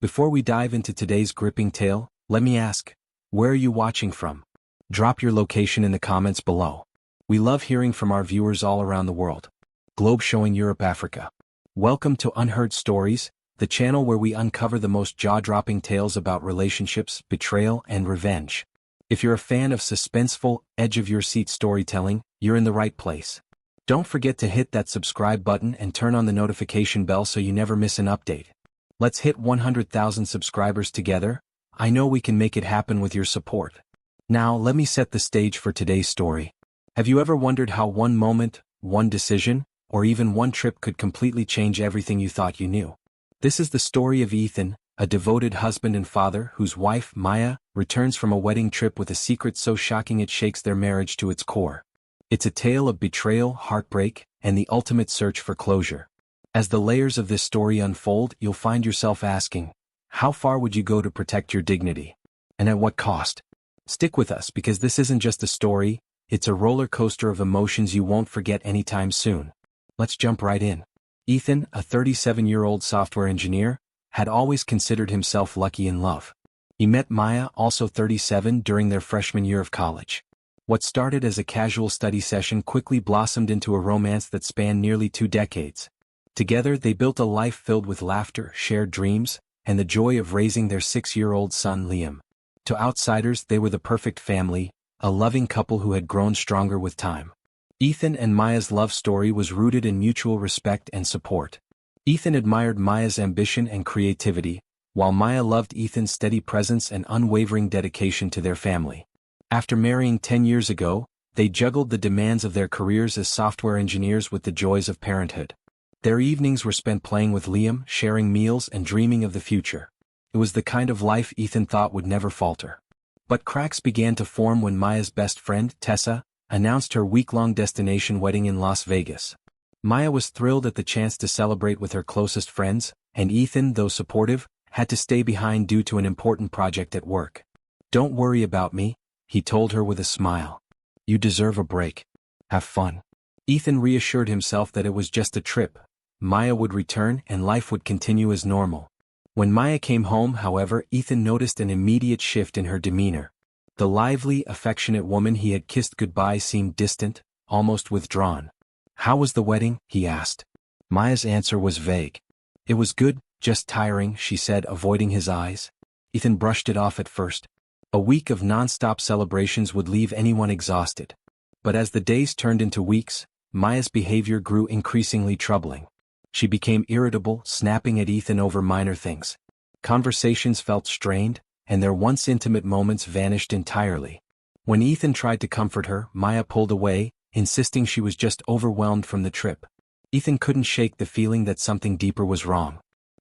Before we dive into today's gripping tale, let me ask, where are you watching from? Drop your location in the comments below. We love hearing from our viewers all around the world. Globe showing Europe, Africa. Welcome to Unheard Stories, the channel where we uncover the most jaw-dropping tales about relationships, betrayal, and revenge. If you're a fan of suspenseful, edge-of-your-seat storytelling, you're in the right place. Don't forget to hit that subscribe button and turn on the notification bell so you never miss an update. Let's hit 100,000 subscribers together. I know we can make it happen with your support. Now, let me set the stage for today's story. Have you ever wondered how one moment, one decision, or even one trip could completely change everything you thought you knew? This is the story of Ethan, a devoted husband and father whose wife, Maya, returns from a wedding trip with a secret so shocking it shakes their marriage to its core. It's a tale of betrayal, heartbreak, and the ultimate search for closure. As the layers of this story unfold, you'll find yourself asking, how far would you go to protect your dignity? And at what cost? Stick with us because this isn't just a story, it's a roller coaster of emotions you won't forget anytime soon. Let's jump right in. Ethan, a 37-year-old software engineer, had always considered himself lucky in love. He met Maya, also 37, during their freshman year of college. What started as a casual study session quickly blossomed into a romance that spanned nearly 2 decades. Together they built a life filled with laughter, shared dreams, and the joy of raising their 6-year-old son Liam. To outsiders they were the perfect family, a loving couple who had grown stronger with time. Ethan and Maya's love story was rooted in mutual respect and support. Ethan admired Maya's ambition and creativity, while Maya loved Ethan's steady presence and unwavering dedication to their family. After marrying 10 years ago, they juggled the demands of their careers as software engineers with the joys of parenthood. Their evenings were spent playing with Liam, sharing meals and dreaming of the future. It was the kind of life Ethan thought would never falter. But cracks began to form when Maya's best friend, Tessa, announced her week-long destination wedding in Las Vegas. Maya was thrilled at the chance to celebrate with her closest friends, and Ethan, though supportive, had to stay behind due to an important project at work. "Don't worry about me," he told her with a smile. "You deserve a break. Have fun." Ethan reassured himself that it was just a trip. Maya would return and life would continue as normal. When Maya came home, however, Ethan noticed an immediate shift in her demeanor. The lively, affectionate woman he had kissed goodbye seemed distant, almost withdrawn. "How was the wedding?" he asked. Maya's answer was vague. "It was good, just tiring," she said, avoiding his eyes. Ethan brushed it off at first. A week of non-stop celebrations would leave anyone exhausted. But as the days turned into weeks, Maya's behavior grew increasingly troubling. She became irritable, snapping at Ethan over minor things. Conversations felt strained, and their once intimate moments vanished entirely. When Ethan tried to comfort her, Maya pulled away, insisting she was just overwhelmed from the trip. Ethan couldn't shake the feeling that something deeper was wrong.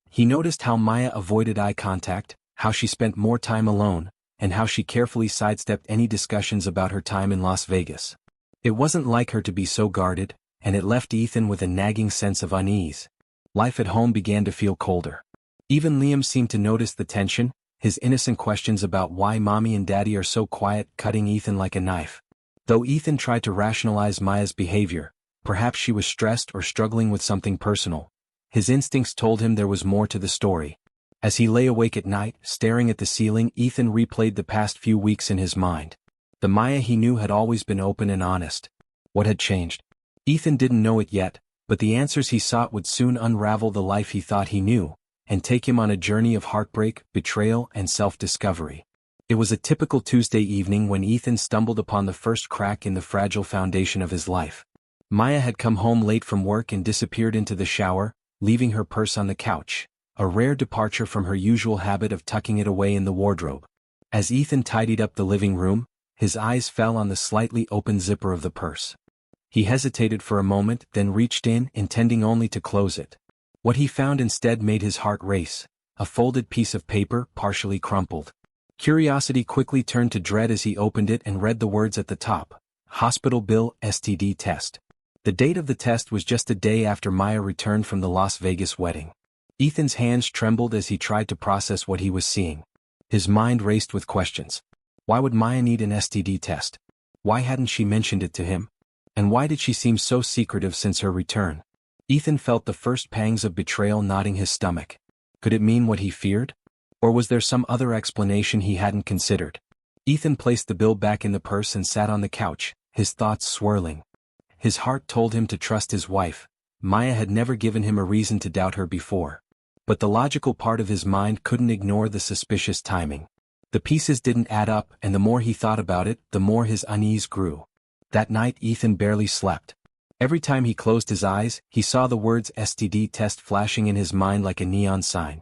He noticed how Maya avoided eye contact, how she spent more time alone, and how she carefully sidestepped any discussions about her time in Las Vegas. It wasn't like her to be so guarded, and it left Ethan with a nagging sense of unease. Life at home began to feel colder. Even Liam seemed to notice the tension, his innocent questions about why mommy and daddy are so quiet cutting Ethan like a knife. Though Ethan tried to rationalize Maya's behavior, perhaps she was stressed or struggling with something personal, his instincts told him there was more to the story. As he lay awake at night, staring at the ceiling, Ethan replayed the past few weeks in his mind. The Maya he knew had always been open and honest. What had changed? Ethan didn't know it yet, but the answers he sought would soon unravel the life he thought he knew, and take him on a journey of heartbreak, betrayal, and self-discovery. It was a typical Tuesday evening when Ethan stumbled upon the first crack in the fragile foundation of his life. Maya had come home late from work and disappeared into the shower, leaving her purse on the couch, a rare departure from her usual habit of tucking it away in the wardrobe. As Ethan tidied up the living room, his eyes fell on the slightly open zipper of the purse. He hesitated for a moment, then reached in, intending only to close it. What he found instead made his heart race, a folded piece of paper, partially crumpled. Curiosity quickly turned to dread as he opened it and read the words at the top: "Hospital bill, STD test." The date of the test was just a day after Maya returned from the Las Vegas wedding. Ethan's hands trembled as he tried to process what he was seeing. His mind raced with questions. Why would Maya need an STD test? Why hadn't she mentioned it to him? And why did she seem so secretive since her return? Ethan felt the first pangs of betrayal knotting his stomach. Could it mean what he feared? Or was there some other explanation he hadn't considered? Ethan placed the bill back in the purse and sat on the couch, his thoughts swirling. His heart told him to trust his wife. Maya had never given him a reason to doubt her before. But the logical part of his mind couldn't ignore the suspicious timing. The pieces didn't add up, and the more he thought about it, the more his unease grew. That night Ethan barely slept. Every time he closed his eyes, he saw the words STD test flashing in his mind like a neon sign.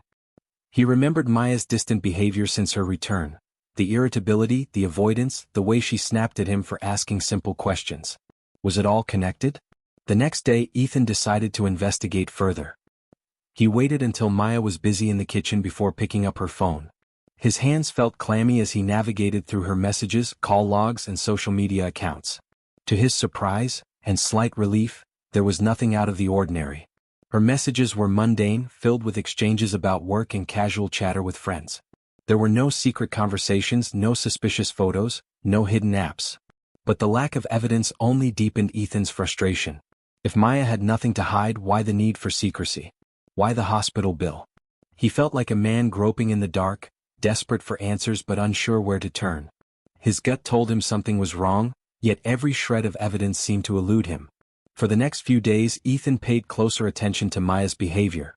He remembered Maya's distant behavior since her return. The irritability, the avoidance, the way she snapped at him for asking simple questions. Was it all connected? The next day Ethan decided to investigate further. He waited until Maya was busy in the kitchen before picking up her phone. His hands felt clammy as he navigated through her messages, call logs, and social media accounts. To his surprise, and slight relief, there was nothing out of the ordinary. Her messages were mundane, filled with exchanges about work and casual chatter with friends. There were no secret conversations, no suspicious photos, no hidden apps. But the lack of evidence only deepened Ethan's frustration. If Maya had nothing to hide, why the need for secrecy? Why the hospital bill? He felt like a man groping in the dark, desperate for answers but unsure where to turn. His gut told him something was wrong, yet every shred of evidence seemed to elude him. For the next few days Ethan paid closer attention to Maya's behavior.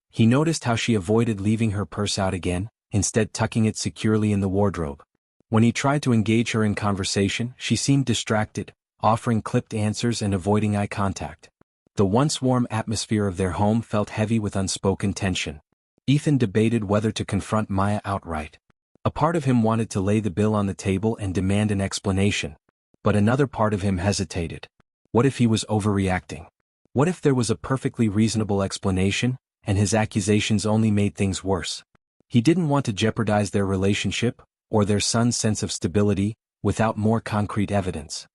He noticed how she avoided leaving her purse out again, instead tucking it securely in the wardrobe. When he tried to engage her in conversation, she seemed distracted, offering clipped answers and avoiding eye contact. The once warm atmosphere of their home felt heavy with unspoken tension. Ethan debated whether to confront Maya outright. A part of him wanted to lay the bill on the table and demand an explanation. But another part of him hesitated. What if he was overreacting? What if there was a perfectly reasonable explanation, and his accusations only made things worse? He didn't want to jeopardize their relationship, or their son's sense of stability, without more concrete evidence.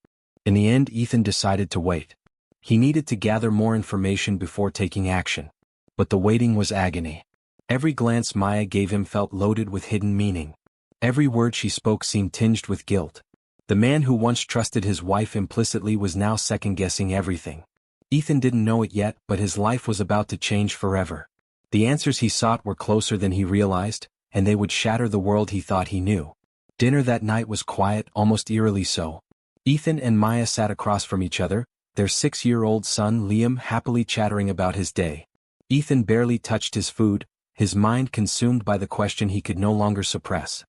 In the end, Ethan decided to wait. He needed to gather more information before taking action. But the waiting was agony. Every glance Maya gave him felt loaded with hidden meaning. Every word she spoke seemed tinged with guilt. The man who once trusted his wife implicitly was now second-guessing everything. Ethan didn't know it yet, but his life was about to change forever. The answers he sought were closer than he realized, and they would shatter the world he thought he knew. Dinner that night was quiet, almost eerily so. Ethan and Maya sat across from each other, their 6-year-old son Liam happily chattering about his day. Ethan barely touched his food, his mind consumed by the question he could no longer suppress.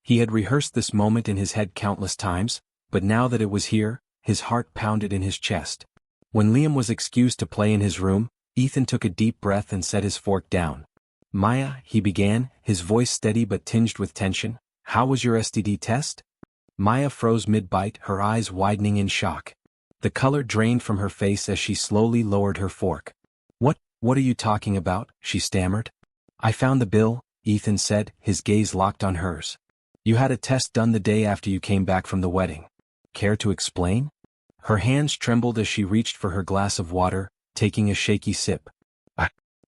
He had rehearsed this moment in his head countless times, but now that it was here, his heart pounded in his chest. When Liam was excused to play in his room, Ethan took a deep breath and set his fork down. Maya, he began, his voice steady but tinged with tension, how was your STD test? Maya froze mid-bite, her eyes widening in shock. The color drained from her face as she slowly lowered her fork. What are you talking about? She stammered. I found the bill, Ethan said, his gaze locked on hers. You had a test done the day after you came back from the wedding. Care to explain? Her hands trembled as she reached for her glass of water, taking a shaky sip.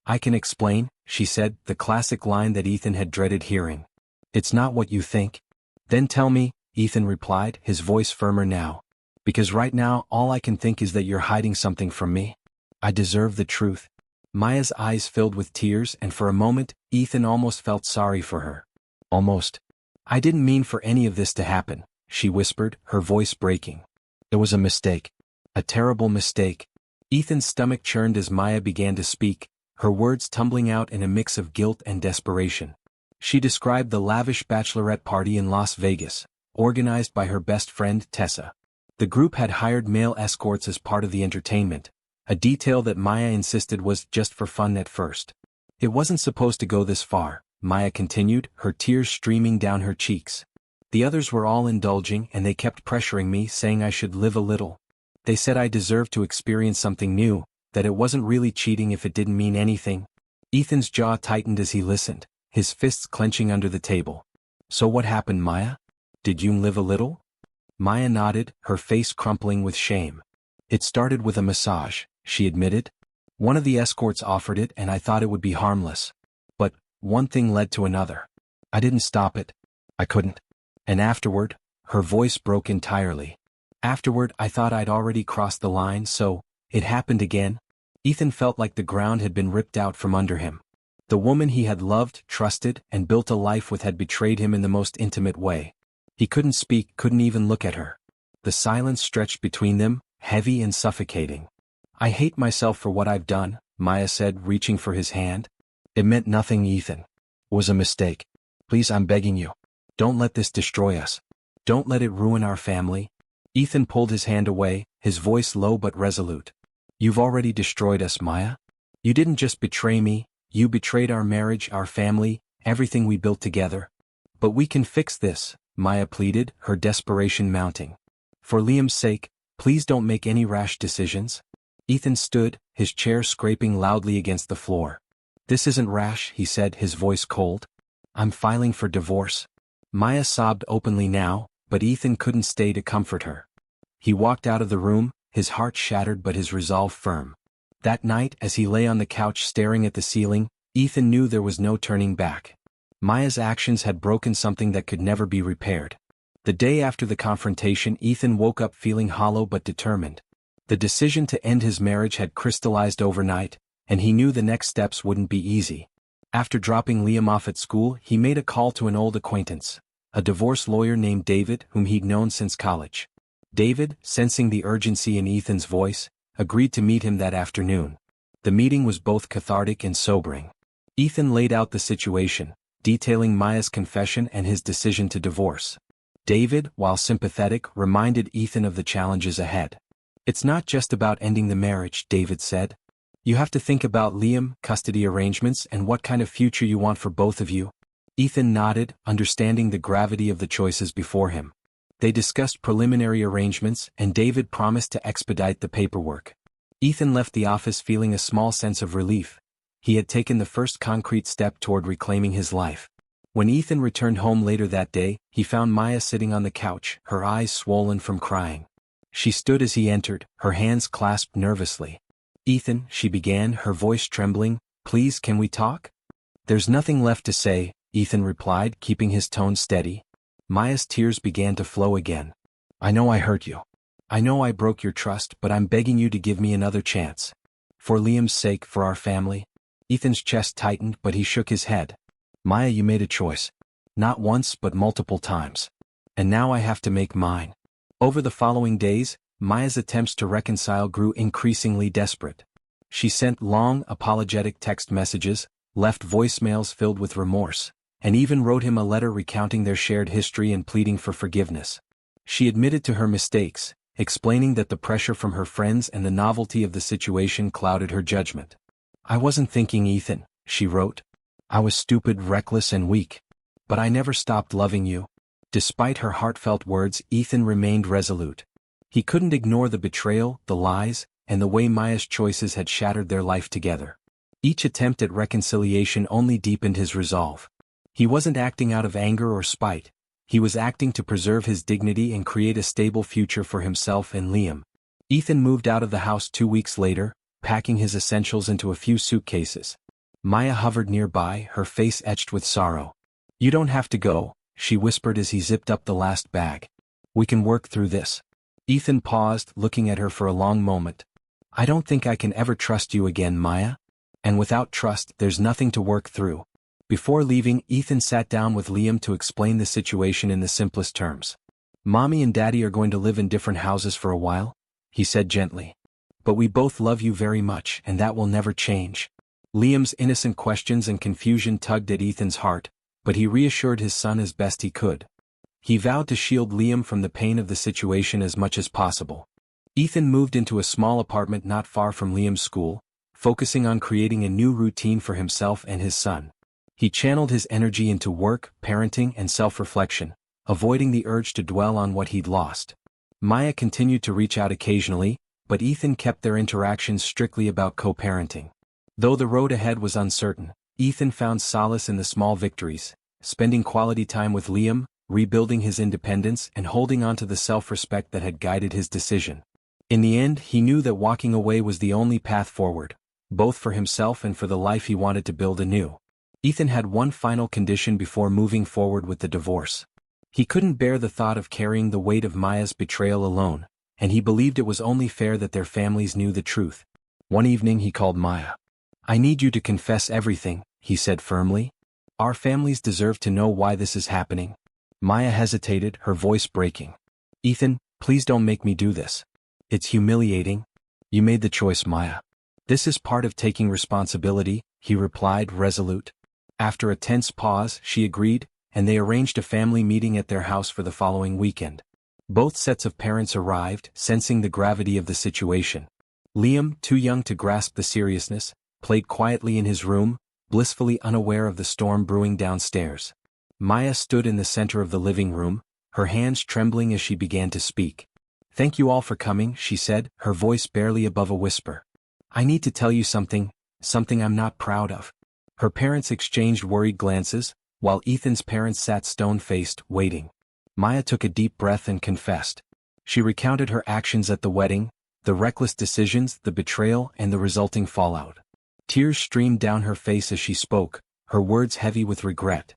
I can explain, she said, the classic line that Ethan had dreaded hearing. It's not what you think. Then tell me, Ethan replied, his voice firmer now. Because right now all I can think is that you're hiding something from me. I deserve the truth. Maya's eyes filled with tears, and for a moment, Ethan almost felt sorry for her. Almost. I didn't mean for any of this to happen, she whispered, her voice breaking. It was a mistake. A terrible mistake. Ethan's stomach churned as Maya began to speak, her words tumbling out in a mix of guilt and desperation. She described the lavish bachelorette party in Las Vegas, organized by her best friend Tessa. The group had hired male escorts as part of the entertainment, a detail that Maya insisted was just for fun at first. It wasn't supposed to go this far, Maya continued, her tears streaming down her cheeks. The others were all indulging and they kept pressuring me, saying I should live a little. They said I deserved to experience something new, that it wasn't really cheating if it didn't mean anything. Ethan's jaw tightened as he listened, his fists clenching under the table. So what happened, Maya? Did you live a little? Maya nodded, her face crumpling with shame. It started with a massage, she admitted. One of the escorts offered it and I thought it would be harmless. But one thing led to another. I didn't stop it. I couldn't. And afterward, her voice broke entirely. Afterward, I thought I'd already crossed the line, so it happened again. Ethan felt like the ground had been ripped out from under him. The woman he had loved, trusted, and built a life with had betrayed him in the most intimate way. He couldn't speak, couldn't even look at her. The silence stretched between them, heavy and suffocating. "I hate myself for what I've done," Maya said, reaching for his hand. "It meant nothing, Ethan. It was a mistake. Please, I'm begging you. Don't let this destroy us. Don't let it ruin our family." Ethan pulled his hand away, his voice low but resolute. "You've already destroyed us, Maya. You didn't just betray me, you betrayed our marriage, our family, everything we built together. But we can fix this," Maya pleaded, her desperation mounting. "For Liam's sake, please don't make any rash decisions." Ethan stood, his chair scraping loudly against the floor. "This isn't rash," he said, his voice cold. "I'm filing for divorce." Maya sobbed openly now, but Ethan couldn't stay to comfort her. He walked out of the room, his heart shattered but his resolve firm. That night, as he lay on the couch staring at the ceiling, Ethan knew there was no turning back. Maya's actions had broken something that could never be repaired. The day after the confrontation, Ethan woke up feeling hollow but determined. The decision to end his marriage had crystallized overnight, and he knew the next steps wouldn't be easy. After dropping Liam off at school, he made a call to an old acquaintance, a divorce lawyer named David, whom he'd known since college. David, sensing the urgency in Ethan's voice, agreed to meet him that afternoon. The meeting was both cathartic and sobering. Ethan laid out the situation, detailing Maya's confession and his decision to divorce. David, while sympathetic, reminded Ethan of the challenges ahead. "It's not just about ending the marriage," David said. "You have to think about Liam, custody arrangements, and what kind of future you want for both of you." Ethan nodded, understanding the gravity of the choices before him. They discussed preliminary arrangements, and David promised to expedite the paperwork. Ethan left the office feeling a small sense of relief. He had taken the first concrete step toward reclaiming his life. When Ethan returned home later that day, he found Maya sitting on the couch, her eyes swollen from crying. She stood as he entered, her hands clasped nervously. "Ethan," she began, her voice trembling, "please, can we talk?" "There's nothing left to say," Ethan replied, keeping his tone steady. Maya's tears began to flow again. "I know I hurt you. I know I broke your trust, but I'm begging you to give me another chance. For Liam's sake, for our family." Ethan's chest tightened, but he shook his head. "Maya, you made a choice. Not once, but multiple times. And now I have to make mine." Over the following days, Maya's attempts to reconcile grew increasingly desperate. She sent long, apologetic text messages, left voicemails filled with remorse, and even wrote him a letter recounting their shared history and pleading for forgiveness. She admitted to her mistakes, explaining that the pressure from her friends and the novelty of the situation clouded her judgment. "I wasn't thinking, Ethan," she wrote. "I was stupid, reckless, and weak. But I never stopped loving you." Despite her heartfelt words, Ethan remained resolute. He couldn't ignore the betrayal, the lies, and the way Maya's choices had shattered their life together. Each attempt at reconciliation only deepened his resolve. He wasn't acting out of anger or spite. He was acting to preserve his dignity and create a stable future for himself and Liam. Ethan moved out of the house 2 weeks later, packing his essentials into a few suitcases. Maya hovered nearby, her face etched with sorrow. "You don't have to go," she whispered as he zipped up the last bag. "We can work through this." Ethan paused, looking at her for a long moment. "I don't think I can ever trust you again, Maya. And without trust, there's nothing to work through." Before leaving, Ethan sat down with Liam to explain the situation in the simplest terms. "Mommy and Daddy are going to live in different houses for a while," he said gently. "But we both love you very much, and that will never change." Liam's innocent questions and confusion tugged at Ethan's heart, but he reassured his son as best he could. He vowed to shield Liam from the pain of the situation as much as possible. Ethan moved into a small apartment not far from Liam's school, focusing on creating a new routine for himself and his son. He channeled his energy into work, parenting, and self-reflection, avoiding the urge to dwell on what he'd lost. Maya continued to reach out occasionally, but Ethan kept their interactions strictly about co-parenting. Though the road ahead was uncertain, Ethan found solace in the small victories, spending quality time with Liam, rebuilding his independence, and holding on to the self-respect that had guided his decision. In the end, he knew that walking away was the only path forward, both for himself and for the life he wanted to build anew. Ethan had one final condition before moving forward with the divorce. He couldn't bear the thought of carrying the weight of Maya's betrayal alone, and he believed it was only fair that their families knew the truth. One evening he called Maya. "I need you to confess everything," he said firmly. Our families deserve to know why this is happening. Maya hesitated, her voice breaking. Ethan, please don't make me do this. It's humiliating. You made the choice, Maya. This is part of taking responsibility, he replied, resolute. After a tense pause, she agreed, and they arranged a family meeting at their house for the following weekend. Both sets of parents arrived, sensing the gravity of the situation. Liam, too young to grasp the seriousness, played quietly in his room, blissfully unaware of the storm brewing downstairs. Maya stood in the center of the living room, her hands trembling as she began to speak. Thank you all for coming, she said, her voice barely above a whisper. I need to tell you something I'm not proud of. Her parents exchanged worried glances, while Ethan's parents sat stone-faced, waiting. Maya took a deep breath and confessed. She recounted her actions at the wedding, the reckless decisions, the betrayal, and the resulting fallout. Tears streamed down her face as she spoke, her words heavy with regret.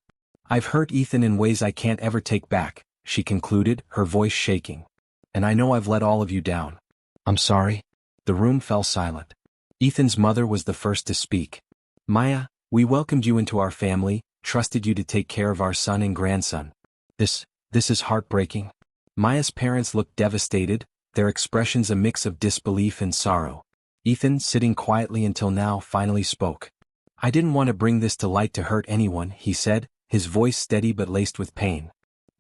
I've hurt Ethan in ways I can't ever take back, she concluded, her voice shaking. And I know I've let all of you down. I'm sorry. The room fell silent. Ethan's mother was the first to speak. Maya, we welcomed you into our family, trusted you to take care of our son and grandson. This is heartbreaking. Maya's parents looked devastated, their expressions a mix of disbelief and sorrow. Ethan, sitting quietly until now, finally spoke. I didn't want to bring this to light to hurt anyone, he said, his voice steady but laced with pain.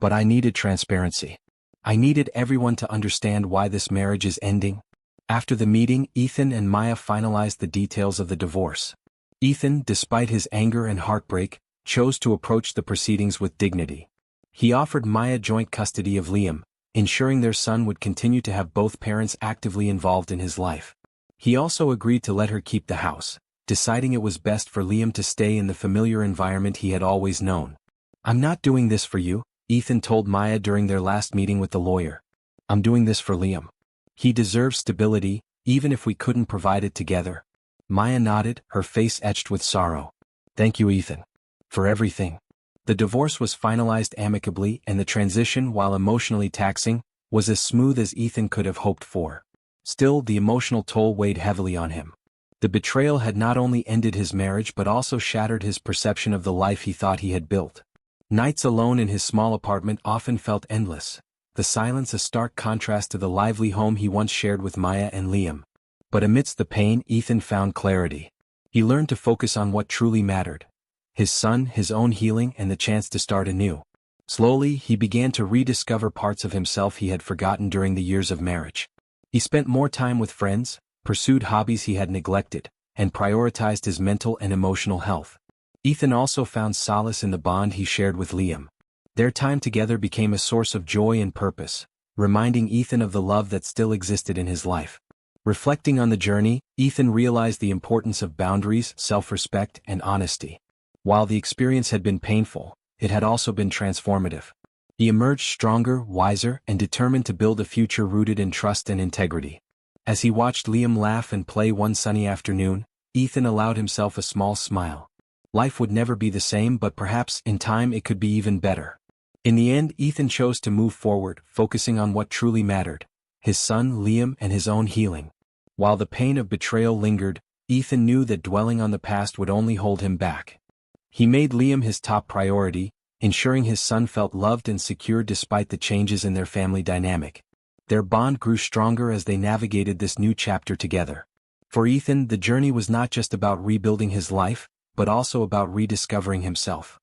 But I needed transparency. I needed everyone to understand why this marriage is ending. After the meeting, Ethan and Maya finalized the details of the divorce. Ethan, despite his anger and heartbreak, chose to approach the proceedings with dignity. He offered Maya joint custody of Liam, ensuring their son would continue to have both parents actively involved in his life. He also agreed to let her keep the house, deciding it was best for Liam to stay in the familiar environment he had always known. I'm not doing this for you, Ethan told Maya during their last meeting with the lawyer. I'm doing this for Liam. He deserves stability, even if we couldn't provide it together. Maya nodded, her face etched with sorrow. Thank you, Ethan. For everything. The divorce was finalized amicably, and the transition, while emotionally taxing, was as smooth as Ethan could have hoped for. Still, the emotional toll weighed heavily on him. The betrayal had not only ended his marriage but also shattered his perception of the life he thought he had built. Nights alone in his small apartment often felt endless, the silence a stark contrast to the lively home he once shared with Maya and Liam. But amidst the pain, Ethan found clarity. He learned to focus on what truly mattered. His son, his own healing, and the chance to start anew. Slowly, he began to rediscover parts of himself he had forgotten during the years of marriage. He spent more time with friends, pursued hobbies he had neglected, and prioritized his mental and emotional health. Ethan also found solace in the bond he shared with Liam. Their time together became a source of joy and purpose, reminding Ethan of the love that still existed in his life. Reflecting on the journey, Ethan realized the importance of boundaries, self-respect, and honesty. While the experience had been painful, it had also been transformative. He emerged stronger, wiser, and determined to build a future rooted in trust and integrity. As he watched Liam laugh and play one sunny afternoon, Ethan allowed himself a small smile. Life would never be the same, but perhaps, in time, it could be even better. In the end, Ethan chose to move forward, focusing on what truly mattered: his son, Liam, and his own healing. While the pain of betrayal lingered, Ethan knew that dwelling on the past would only hold him back. He made Liam his top priority, ensuring his son felt loved and secure despite the changes in their family dynamic. Their bond grew stronger as they navigated this new chapter together. For Ethan, the journey was not just about rebuilding his life, but also about rediscovering himself.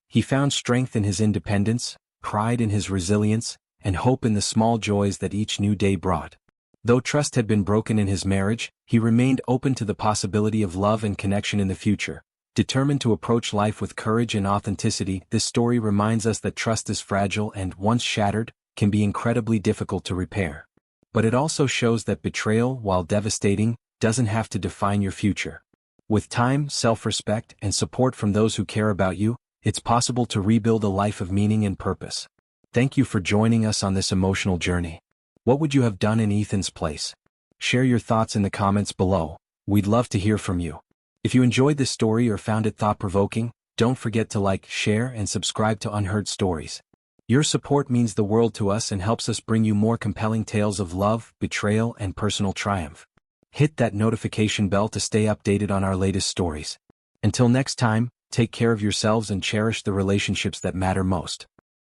He found strength in his independence, pride in his resilience, and hope in the small joys that each new day brought. Though trust had been broken in his marriage, he remained open to the possibility of love and connection in the future. Determined to approach life with courage and authenticity, this story reminds us that trust is fragile and, once shattered, can be incredibly difficult to repair. But it also shows that betrayal, while devastating, doesn't have to define your future. With time, self-respect, and support from those who care about you, it's possible to rebuild a life of meaning and purpose. Thank you for joining us on this emotional journey. What would you have done in Ethan's place? Share your thoughts in the comments below. We'd love to hear from you. If you enjoyed this story or found it thought-provoking, don't forget to like, share, and subscribe to Unheard Stories. Your support means the world to us and helps us bring you more compelling tales of love, betrayal, and personal triumph. Hit that notification bell to stay updated on our latest stories. Until next time, Take care of yourselves and cherish the relationships that matter most.